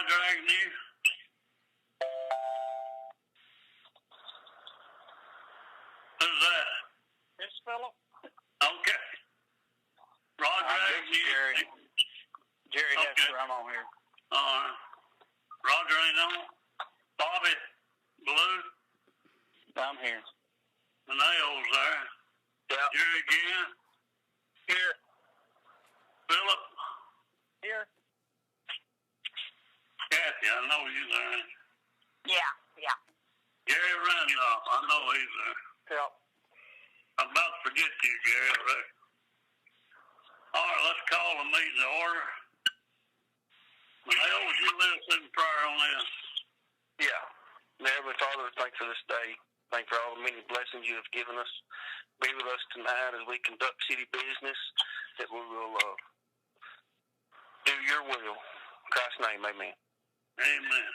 dragging you? Who's that? It's Philip. Okay. Rod dragging you. Jerry. Jerry, Okay. that's where I'm on here. Roger ain't on. Bobby, Blue, I'm here. the nails there. Yeah. Jerry again. Here. Philip. Here. Kathy, I know you there. Yeah. Gary Randolph, I know he's there. Yep. I'm about to forget you, Gary. All right, let's call the meeting to order. Manel, would you lead us in prayer on this? Yeah. Heavenly Father, thanks for this day. Thank you for all the many blessings you have given us. Be with us tonight as we conduct city business, that we will do your will. In Christ's name, amen. Amen.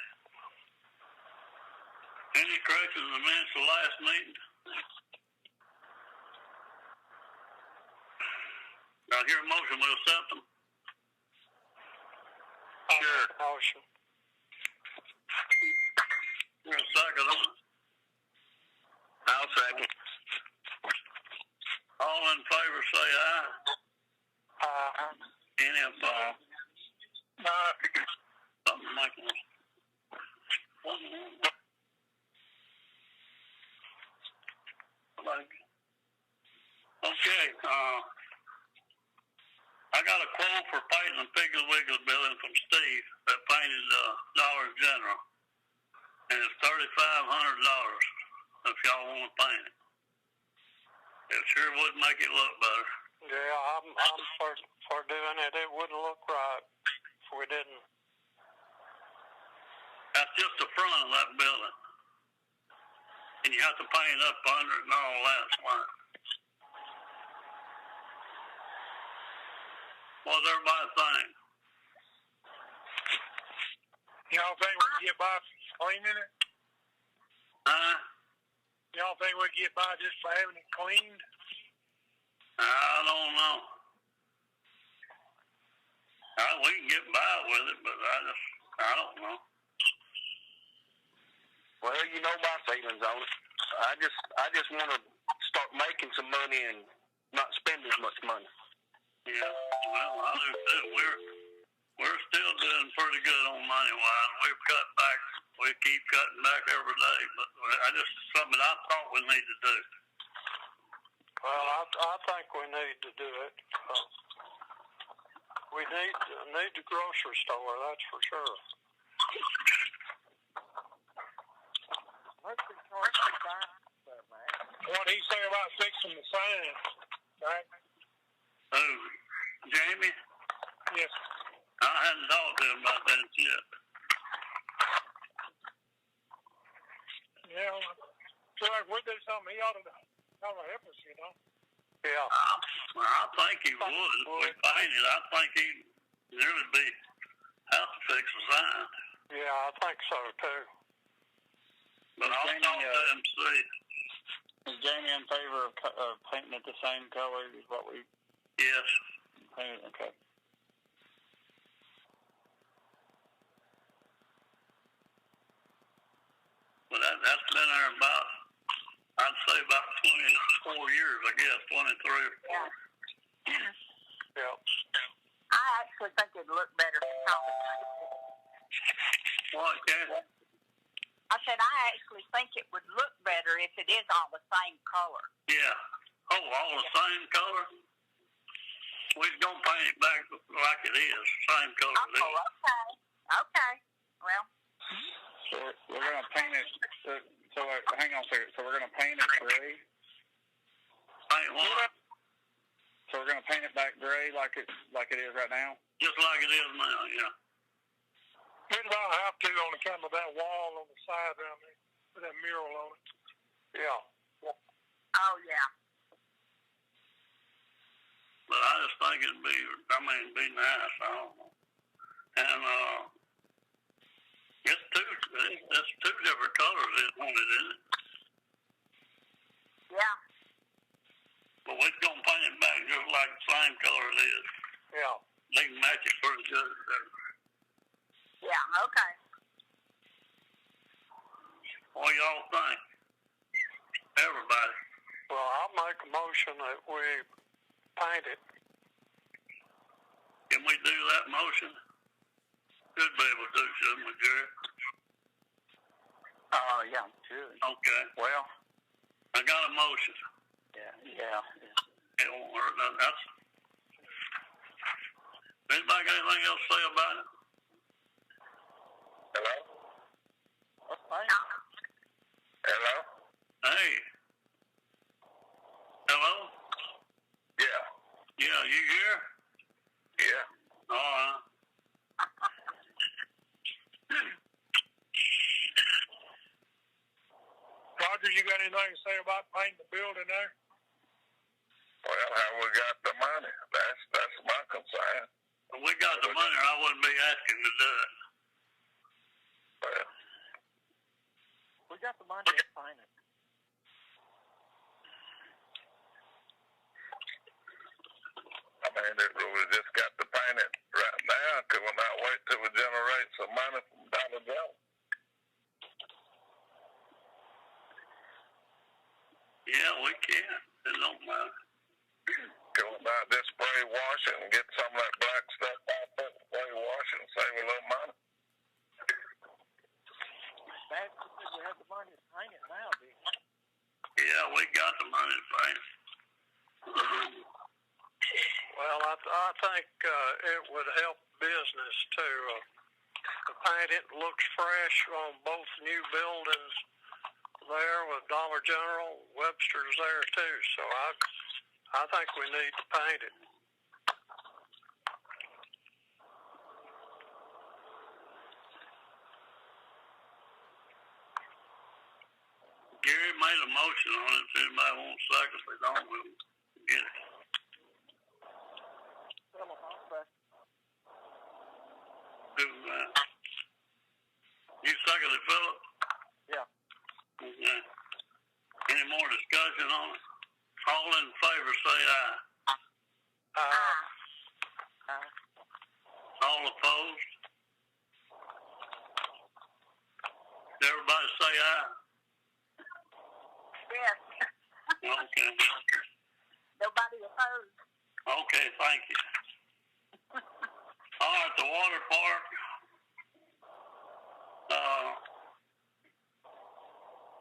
Any corrections or minutes of last meeting? I hear a motion, we'll accept them. Sure. Motion. Here's a second on it. I'll second. All in favor say aye. Any opposed? Something like that. Okay, I got a quote for painting the Piggly Wiggly building from Steve that painted Dollar General. And it's $3,500 if y'all want to paint it. It sure would make it look better. Yeah, I'm for doing it. It wouldn't look right if we didn't. That's just the front of that building. And you have to paint up under it and all that. What does everybody think? Y'all think we can get by cleaning it? Huh? Y'all think we can get by just by having it cleaned? I don't know. We can get by with it, but I don't know. Well, you know my feelings on it. I just want to start making some money and not spend as much money. Yeah, well, I do too. We're still doing pretty good on money wise. We've cut back. We keep cutting back every day, but something I thought we need to do. Well, I think we need to do it. We need the grocery store, that's for sure. What did he say about fixing the sign, right? Who? Jamie? Yes. I hadn't talked to him about that yet. Yeah, I feel like we do something. He ought to help us, you know. Yeah. I think he would. If we painted, I think he'd really have to fix the sign. Yeah, I think so too. But I'll talk to him see. Is Jamie in favor of painting it the same color as what we Yes. painted? Okay. But that's been there about, I'd say about 24 years, I guess, 23 or 4. Yeah. I actually think it'd look better if it's all the same. What, Kathy? I said I actually think it would look better if it is all the same color. Yeah. Oh, all the same color? We're going to paint it back like it is, same color it is. Oh, okay. Okay. Well. So we're going to paint it. So hang on a second. So we're going to paint it gray. Paint what? So we're going to paint it back gray like it is right now. Just like it is now, yeah. We'd about have to on account of that wall on the side down there with that mural on it. Yeah. Oh yeah. But I just think it'd be nice. I don't know. And it's two different colors it wanted, isn't it? Yeah. But we're gonna paint it back just like the same color it is. Yeah. They can match it pretty good. Yeah, okay. What y'all think? Everybody. Well, I'll make a motion that we paint it. Can we do that motion? Should be able to, shouldn't we, Jerry? Yeah, sure. Okay. Well, I got a motion. yeah. It won't hurt nothing. That's. Anybody got anything else to say about it? Hello? That's fine. Hello? Hey. Hello? Yeah. Yeah, you here? Yeah. All right. Roger, you got anything to say about painting the building there? Well, how we got the money? That's my concern. If we got the money, I wouldn't be asking to do it. Well, We got the money. It's fine. I mean, we just got to paint it right now. Could we not wait till we generate some money from Dollar General? Yeah, we can. It don't matter. Could we not just spray wash it and get some of that black stuff off it, spray wash it and save a little money? That's because we have the money to paint it now, dude. Yeah, we got the money to pay. Well, I think it would help business to paint it. Looks fresh on both new buildings there with Dollar General. Webster's there too, so I think we need to paint it. Gary made a motion on it. If anybody wants second, if they don't, we'll get it. Who, you seconded, Philip? Yeah. Okay. Any more discussion on it? All in favor, say aye. All opposed? Everybody say aye. Yes. Okay. Nobody opposed. Okay, thank you. All right, the water park.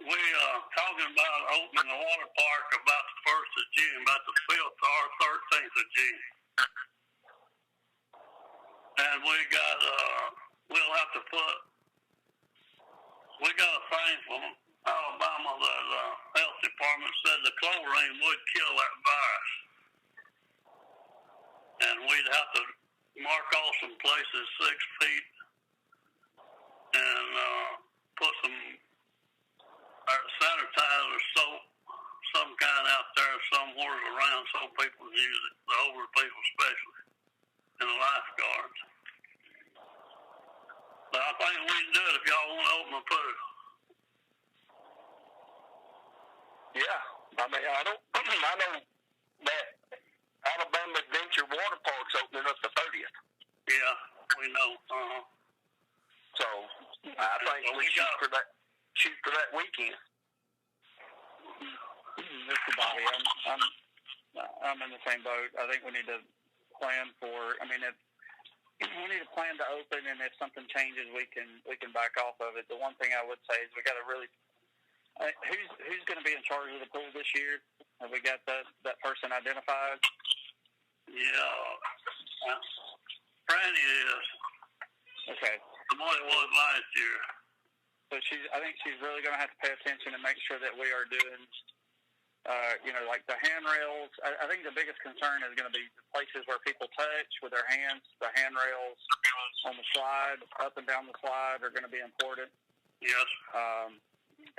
We talking about opening the water park about the 1st of June, about the 5th or 13th of June. And we got, we'll have to we got a thing from Alabama that health department said the chlorine would kill that virus. And we'd have to mark off some places 6 feet and put some sanitizer soap, some kind out there somewhere around so people can use it, the older people especially, and the lifeguards. But I think we can do it if y'all want to open a pool. Yeah. I mean, I know that Alabama Adventure Water Park's opening up the 30th. Yeah, we know. So I think we shoot for that weekend. Mr. Bobby, I'm in the same boat. I think we need to plan for. I mean, we need a plan to open, and if something changes, we can back off of it. The one thing I would say is we got to really. Who's going to be in charge of the pool this year? Have we got that person identified? Yeah, Franny is. Okay. The one it was last year. So I think she's really going to have to pay attention and make sure that we are doing, like the handrails. I think the biggest concern is going to be the places where people touch with their hands. The handrails on the slide, up and down the slide, are going to be important. Yes.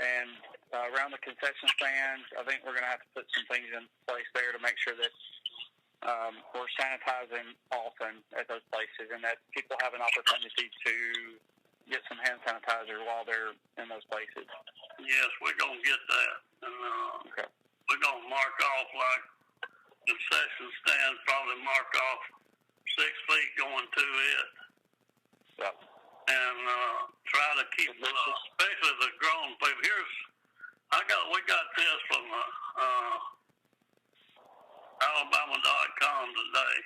And around the concession stands, I think we're going to have to put some things in place there to make sure that we're sanitizing often at those places, and that people have an opportunity to get some hand sanitizer while they're in those places. Yes, we're going to get that. And, okay. We're going to mark off, like, concession stands, probably mark off 6 feet going to it. Yep. and try to keep, especially the grown people. We got this from Alabama.com today,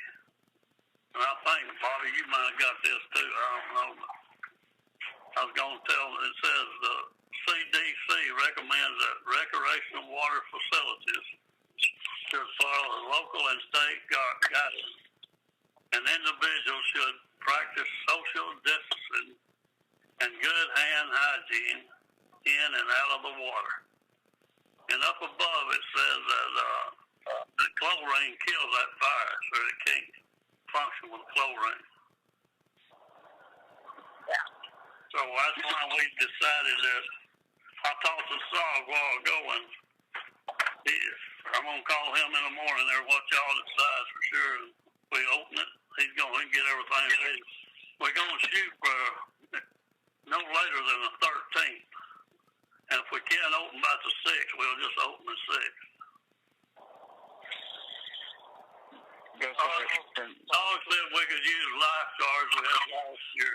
and I think, Bobby, you might have got this too. I don't know. I was going to tell them, it says the CDC recommends that recreational water facilities should follow local and state guidance, and individuals should practice social distancing and good hand hygiene in and out of the water. And up above it says that the chlorine kills that virus, or it can't function with chlorine. Yeah. So that's why we decided that. I talked to Saul a while ago, and I'm going to call him in the morning there, what y'all decide for sure. We open it, he's going to get everything ready. We're going to shoot for no later than the 13th. And if we can't open by the 6th, we'll just open the 6th. Obviously, if we could use lifeguards we had last year,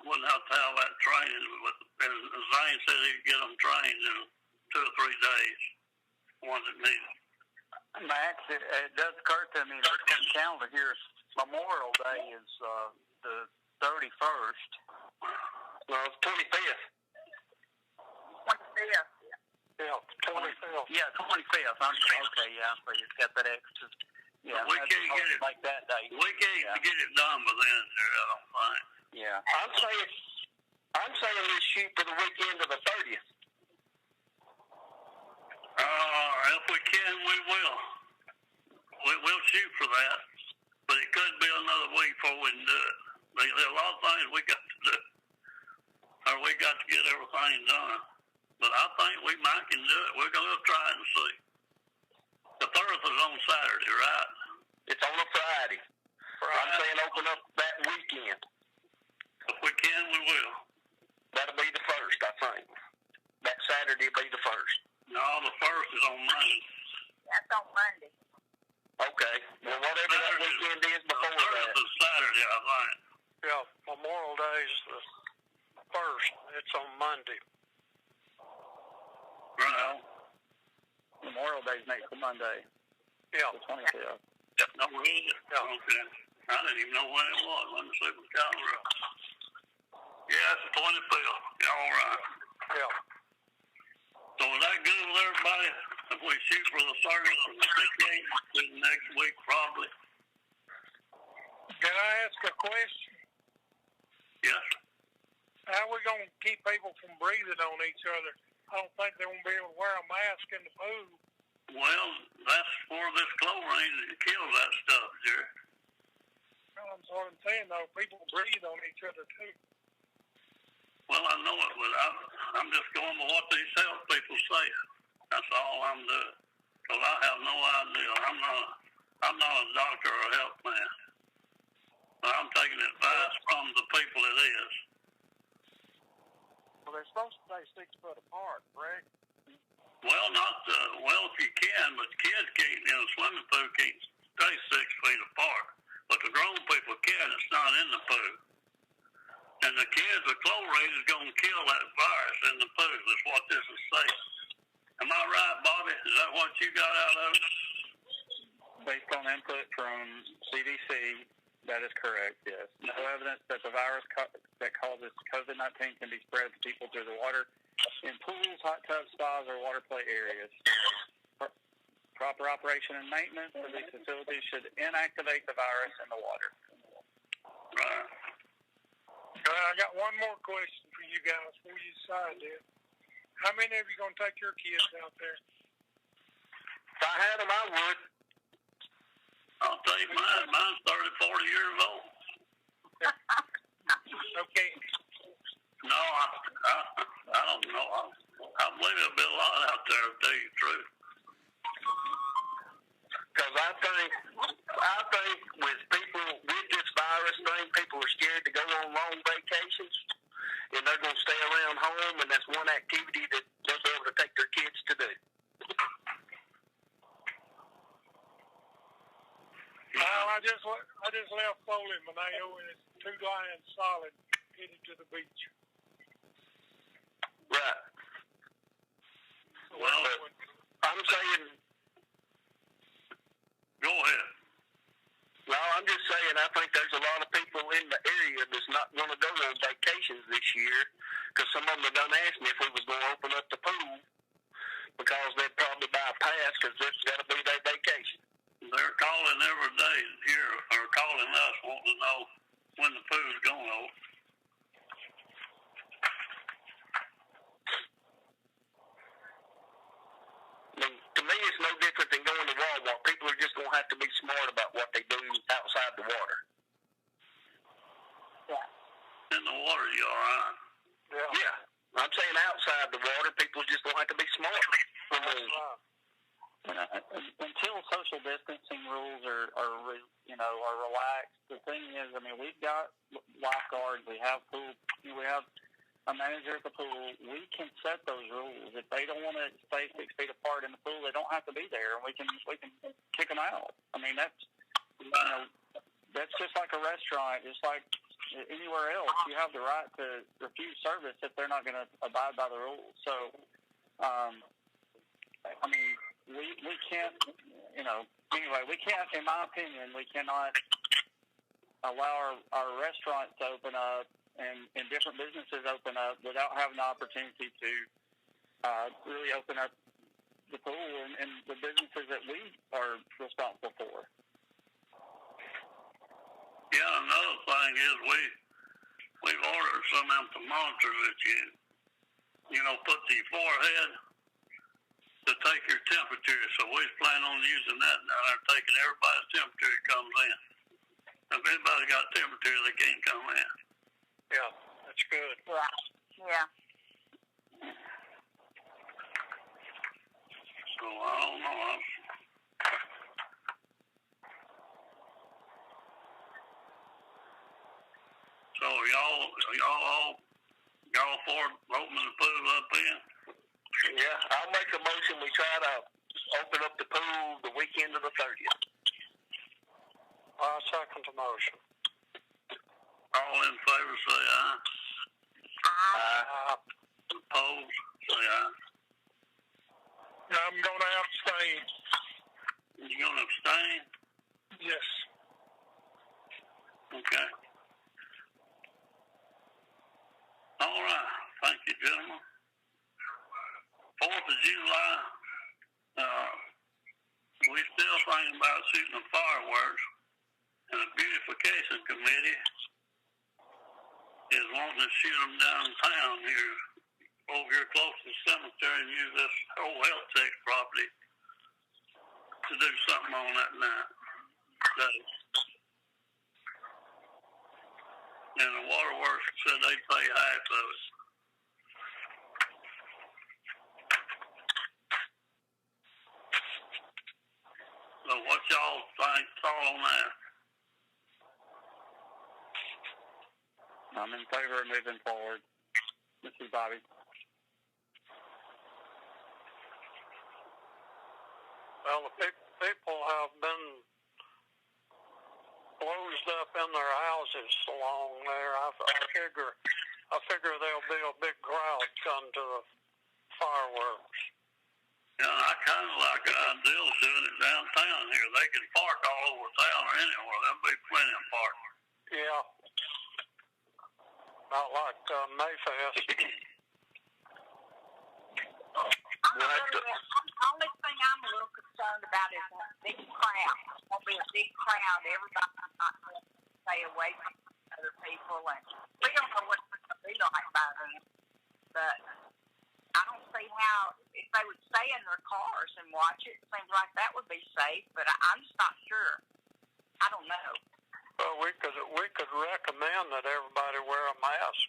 wouldn't have to have that training. And Zane said he'd get them trained in 2 or 3 days, ones that needed. Max, it does occur to me that the calendar here, Memorial Day is the 31st. Well, it's 25th. 25th. Yeah, 25th. Yeah, 25th. Okay, yeah, so you've got that extra. Yeah, we can't get it. Like that day. We can't get it done by then, I don't think. Yeah. I'm saying we shoot for the weekend of the 30th. If we can, we will. We'll shoot for that, but it could be another week before we can do it. There are a lot of things we got to do, or we got to get everything done. But I think we might can do it. We're going to try and see. The 30th is on Saturday, right? It's on a Friday. I'm saying open up that weekend. If we can, we will. That'll be the 1st, I think. That Saturday will be the 1st. No, the 1st is on Monday. That's on Monday. Okay. Well, whatever that weekend is before the 30th that. is Saturday, I think. Yeah, Memorial Day's the 1st. It's on Monday. Right. Memorial Day's next Monday. Yeah. The 25th. No, really? Okay. I didn't even know when it was. Let me see the calendar. Yeah, it's the 25th. Yeah, all right. Yeah. So is that good with everybody? If we shoot for the 30th or the 16th, next week probably. Can I ask a question? Yes. How are we going to keep people from breathing on each other? I don't think they're going to be able to wear a mask in the pool. Well, that's for this chlorine that kills that stuff, Jerry. Well, that's what I'm saying, though. People breathe on each other, too. Well, I know it, but I'm just going by what these health people say. That's all I'm doing. Because I have no idea. I'm not a doctor or a health man. But I'm taking advice from the people it is. Well, they're supposed to stay 6 foot apart, correct? Well, if you can, but kids can't, in a swimming pool can't stay 6 feet apart. But the grown people can. It's not in the pool. And the kids, the chlorine is going to kill that virus in the pool. That's what this is saying. Am I right, Bobby? Is that what you got out of it? Based on input from CDC, that is correct, yes. No evidence that the virus that causes COVID-19 can be spread to people through the water in pools, hot tubs, spas, or water play areas. Proper operation and maintenance of these facilities should inactivate the virus in the water. Right. I got one more question for you guys before you decide this. How many of you going to take your kids out there? If I had them, I would. I'll tell you mine. Mine's 30, 40 years old. Okay. No, I don't know. I believe there'll be a lot out there, to tell you the truth. Because I think with people with this virus thing, people are scared to go on long vacations, and they're going to stay around home, and that's one activity that they'll be able to take their kids to do. Well, I just left Foley, Moneo, and it's 2 lines solid. headed to the beach. Right. Well, I'm saying, go ahead. no, I'm just saying I think there's a lot of people in the area that's not going to go on vacations this year because some of them have done asked me if we was going to open up the pool because they'd probably buy a pass because this is going to be their vacation. They're calling every day here, or calling us, wanting to know when the pool's going to open. I mean, to me, it's no different than going to Walmart. People are just going to have to be smart about what they do outside the water. Yeah. In the water, you all right? Yeah. I'm saying outside the water, people just going to have to be smart. I mean, until social distancing rules are relaxed, the thing is, I mean, we've got lifeguards, we have pool, we have a manager at the pool. We can set those rules. If they don't want to stay 6 feet apart in the pool, they don't have to be there, and we can kick them out. I mean, that's just like a restaurant, just like anywhere else. You have the right to refuse service if they're not going to abide by the rules. So, I mean, we can't, anyway, we can't, in my opinion, we cannot allow our restaurants to open up and different businesses open up without having the opportunity to really open up the pool and the businesses that we are responsible for. Yeah, another thing is we've ordered some of them thermometers that you put to your forehead to take your temperature. So we're planning on using that down there, taking everybody's temperature that comes in. If anybody's got temperature, they can't come in. Yeah, that's good. Yeah. So I don't know. So y'all for opening the pool up in? yeah, I'll make a motion. We try to open up the pool the weekend of the 30th. I second the motion. All in favor, say aye. Opposed, say aye. I'm going to abstain. You gonna abstain? Yes. Okay. All right. Thank you, gentlemen. 4th of July, we still thinking about shooting the fireworks, and the beautification committee is wanting to shoot them downtown here, over here close to the cemetery, and use this whole health tech property to do something on that night. And the waterworks said they'd pay half of it. So what y'all think, thought on that? I'm in favor of moving forward. This is Bobby. Well, the people have been closed up in their houses along there. I figure there'll be a big crowd come to the fireworks. Yeah, I kind of like the idea of doing it downtown here. They can park all over town or anywhere. There'll be plenty of parking. Yeah. Not like Mayfest. The only thing I'm a little concerned about is a big crowd. It's going to be a big crowd. Everybody's not going to stay away from other people. And we don't know what it's going to be like by then. But I don't see how, if they would stay in their cars and watch it, it seems like that would be safe. But I'm just not sure. I don't know. Well, we could recommend that everybody wear a mask.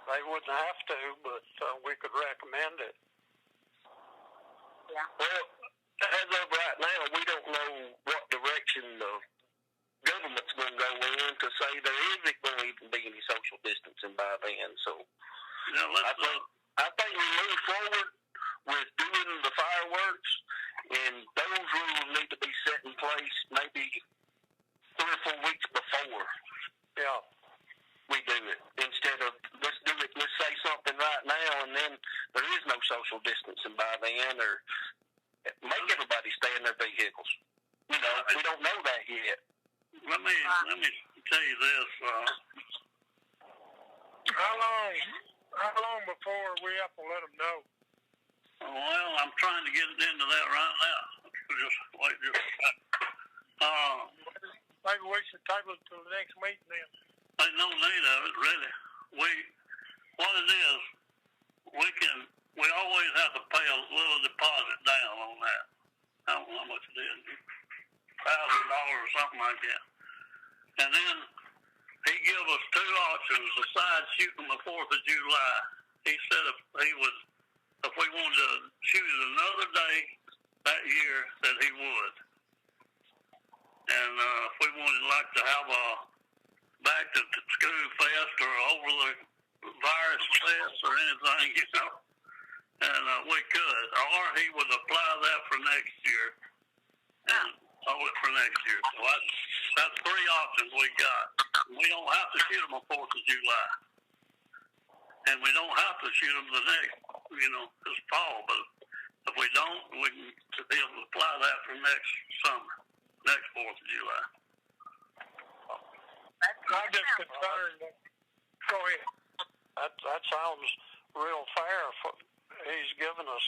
They wouldn't have to, but we could recommend it. Yeah. Well, as of right now, we don't know what direction the government's going to go in to say there isn't going to even be any social distancing by then. So Yeah, I think we move forward with doing the fireworks, and those rules need to be set in place maybe 3 or 4 weeks before Yeah. we do it instead of let's say something right now and then there is no social distancing by then, or make everybody stay in their vehicles. You know, we don't know that yet. Let me tell you this. How long before we have to let them know? Well, I'm trying to get into that right now. Just wait, Maybe we should table it till the next meeting then. There's no need of it, really. What it is, we always have to pay a little deposit down on that. I don't know how much it is, $1,000 or something like that. And then he gave us two options besides shooting the 4th of July. He said if we wanted to shoot it another day that year, that he would. And if we wanted to have a back to school fest or over the virus fest or anything, you know, and we could. Or he would apply that for next year and hold it for next year. So that's three options we got. We don't have to shoot them on 4th of July. And we don't have to shoot them the next, this fall. But if we don't, we can be able to apply that for next summer, next 4th of July. I'm just concerned. Go ahead. That sounds real fair. He's given us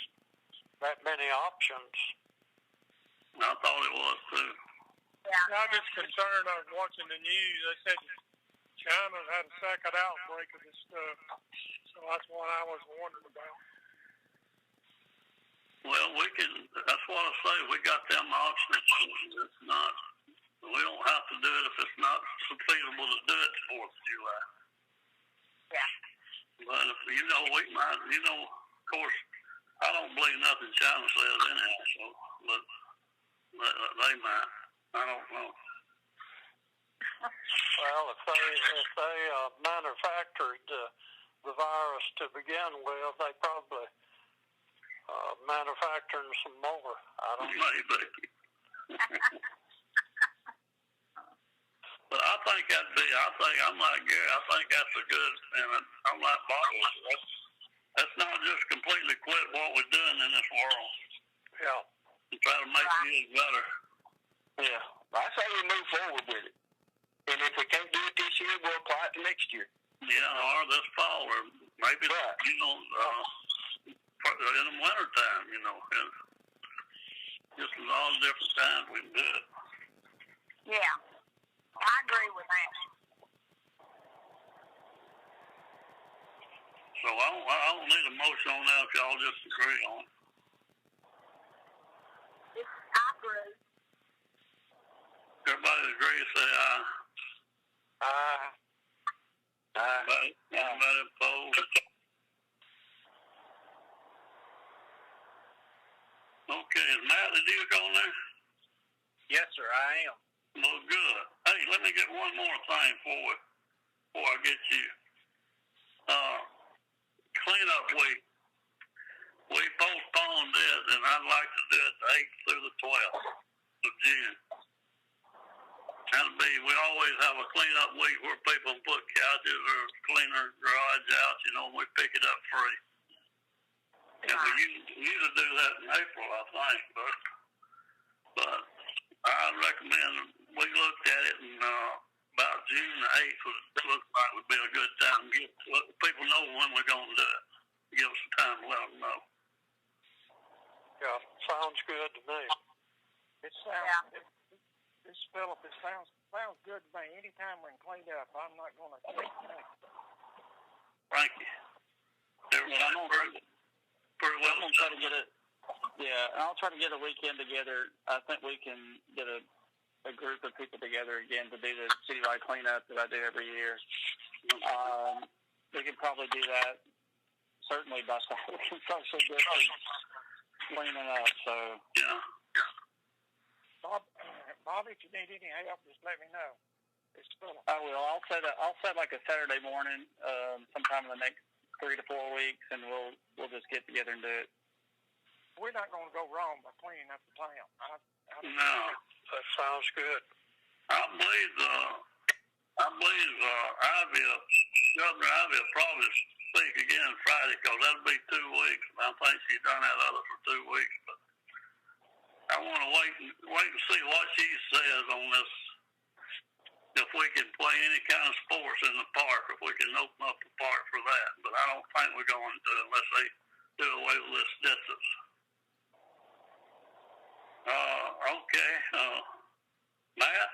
that many options. I thought it was too. Yeah. I'm just concerned. I was watching the news. They said China had a second outbreak of this stuff. So that's what I was wondering about. Well, that's what I say. We got them options. It's not, we don't have to do it if it's not feasible to do it the 4th of July. Yeah. But if, we might, of course, I don't believe nothing China says anyhow, so, but they might. I don't know. Well, if they manufactured the virus to begin with, they probably manufacturing some more. I don't know. Maybe. But I think I'm like Gary. I think that's a good, and I'm like Bobby. That's not just completely quit what we're doing in this world. Yeah. And try to make things better. Yeah, I say we move forward with it. And if we can't do it this year, we'll apply it to next year. Yeah, or this fall, or maybe, right. In the winter time, and just all the different times we can do it. Yeah. I agree with that. So I don't need a motion on that if y'all just agree on it. I agree. Everybody agree, say aye. Aye. Anybody opposed? Okay, is Matt the Duke on there? Yes, sir, I am. Well, good. Hey, let me get one more thing before I get you. Cleanup week. We postponed it, and I'd like to do it the 8th through the 12th of June. We always have a cleanup week where people put couches or clean their garage out, and we pick it up free. And we usually do that in April, I think, but I recommend we looked at it and about June the 8th looked like would be a good time to let people know when we're going to do it. Give us some time to let them know. Yeah, sounds good to me. It sounds. This Philip, it sounds good to me. Anytime we can clean up, I'm not going to take that. Thank you. Everybody pretty well. I'm going to try to get it. Yeah, I'll try to get a weekend together. I think we can get a group of people together again to do the citywide cleanup that I do every year. We could probably do that certainly by social distance cleaning up. So Yeah. Bob, if you need any help, just let me know. It's Philip. I will. I'll set like a Saturday morning, sometime in the next 3 to 4 weeks, and we'll just get together and do it. We're not going to go wrong by cleaning up the town. No. That sounds good. I believe I believe Governor Ivy will probably speak again Friday because that'll be 2 weeks. I think she's done that other for 2 weeks. But I want to wait and see what she says on this. If we can play any kind of sports in the park, if we can open up the park for that. But I don't think we're going to unless they do away with this distance. Okay. Matt?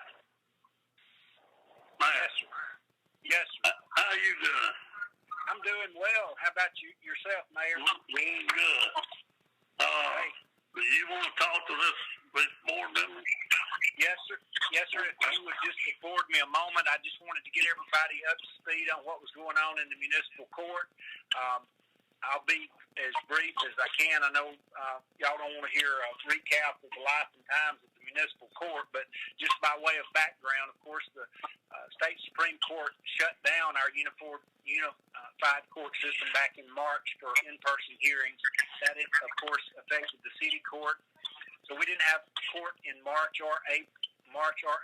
Yes, sir. Yes, sir. How you doing? I'm doing well. How about yourself, Mayor? Doing good. Do you want to talk to this board member? Yes, sir. Yes, sir. If you would just afford me a moment, I just wanted to get everybody up to speed on what was going on in the municipal court. I'll be as brief as I can. I know y'all don't want to hear a recap of the life and times of the municipal court, but just by way of background, of course, the state Supreme Court shut down our unified court system back in March for in-person hearings. That, of course, affected the city court. So we didn't have court in March or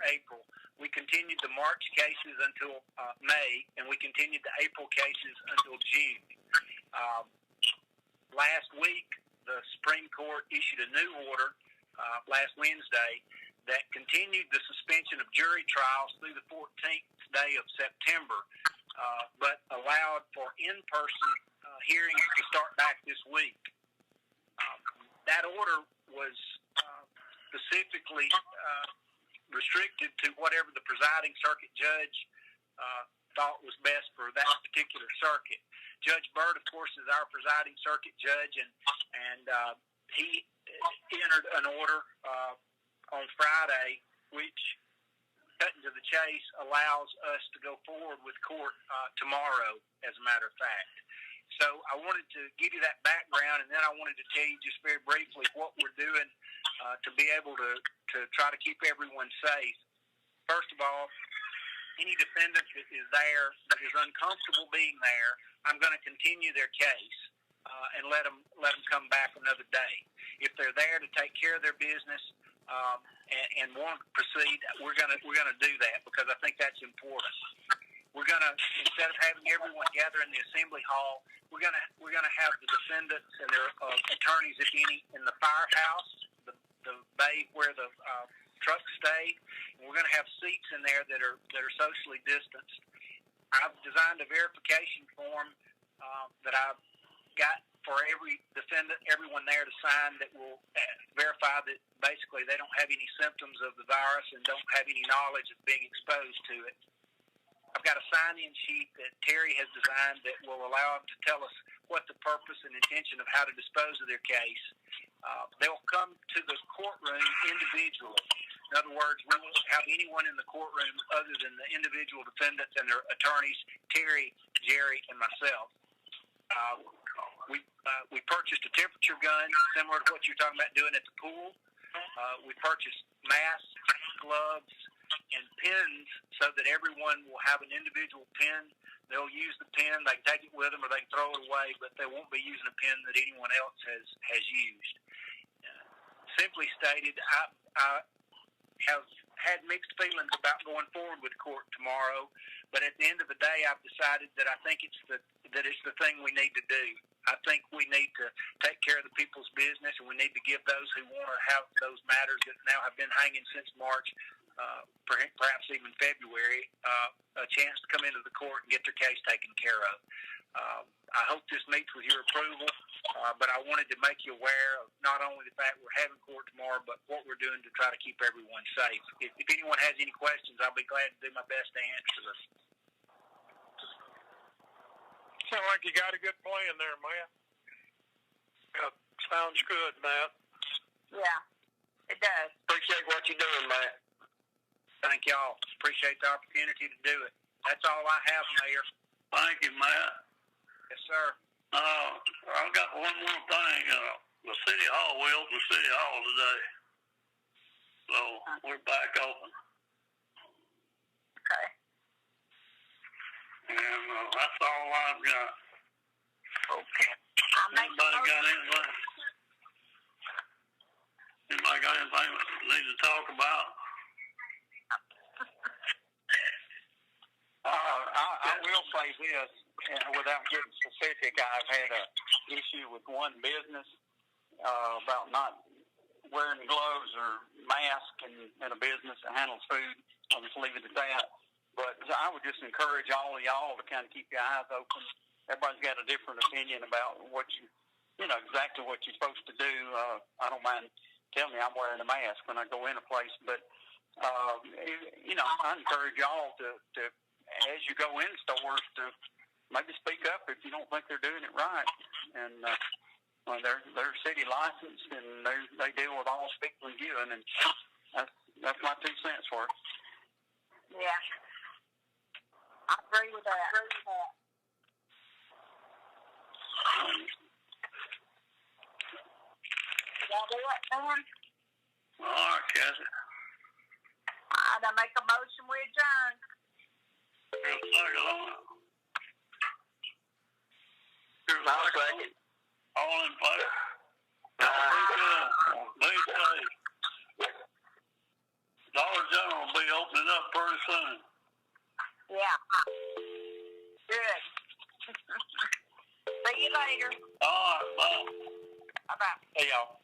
April. We continued the March cases until May, and we continued the April cases until June. Last week, the Supreme Court issued a new order last Wednesday that continued the suspension of jury trials through the 14th day of September, but allowed for in-person hearings to start back this week. That order was specifically restricted to whatever the presiding circuit judge thought was best for that particular circuit. Judge Byrd, of course, is our presiding circuit judge, and he entered an order on Friday, which, cutting to the chase, allows us to go forward with court tomorrow, as a matter of fact. So I wanted to give you that background, and then I wanted to tell you just very briefly what we're doing to be able to try to keep everyone safe. First of all, any defendant that is there that is uncomfortable being there, I'm going to continue their case and let them come back another day. If they're there to take care of their business and want to proceed, we're going to do that because I think that's important. We're going to, instead of having everyone gather in the assembly hall, we're going to have the defendants and their attorneys, if any, in the firehouse, the bay where the trucks stay. And we're going to have seats in there that are socially distanced. I've designed a verification form that I've got for every defendant, everyone there to sign that will verify that basically they don't have any symptoms of the virus and don't have any knowledge of being exposed to it. I've got a sign-in sheet that Terry has designed that will allow them to tell us what the purpose and intention of how to dispose of their case. They'll come to the courtroom individually. In other words, we won't have anyone in the courtroom other than the individual defendants and their attorneys, Terry, Jerry, and myself. We purchased a temperature gun, similar to what you're talking about doing at the pool. We purchased masks, gloves, and pins so that everyone will have an individual pin. They'll use the pin, they can take it with them or they can throw it away, but they won't be using a pin that anyone else has used. Simply stated, I have had mixed feelings about going forward with court tomorrow, but at the end of the day, I've decided that I think it's the thing we need to do. I think we need to take care of the people's business, and we need to give those who want to have those matters that now have been hanging since March, perhaps even February, a chance to come into the court and get their case taken care of. I hope this meets with your approval, but I wanted to make you aware of not only the fact we're having court tomorrow, but what we're doing to try to keep everyone safe. If anyone has any questions, I'll be glad to do my best to answer them. Sound like you got a good plan there, Matt. Yeah, sounds good, Matt. Yeah, it does. Appreciate what you're doing, Matt. Thank y'all. Appreciate the opportunity to do it. That's all I have, Mayor. Thank you, Matt. Yes, sir. I've got one more thing. The City Hall, we opened the City Hall today. So we're back open. Okay. And that's all I've got. Okay. Anybody got anything? Anybody got anything they need to talk about? will say this, without getting specific, I've had a issue with one business about not wearing gloves or mask in a business that handles food. I'll just leave it at that. But I would just encourage all of y'all to kind of keep your eyes open. Everybody's got a different opinion about what exactly what you're supposed to do. I don't mind telling you I'm wearing a mask when I go in a place, but I encourage y'all to as you go in stores to maybe speak up if you don't think they're doing it right. And they're city licensed and they deal with all people and given, and that's my 2 cents worth. Yeah, I agree with that. Y'all do it, man? All right, Cassie. I make a motion we adjourn. I'll second. All in favor? Be safe. Dollar General will be opening up pretty soon. Yeah. Good. See you later. All right, bye. Bye-bye. Hey, y'all.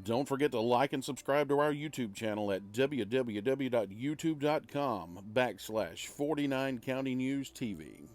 Don't forget to like and subscribe to our YouTube channel at www.youtube.com/49 County News TV.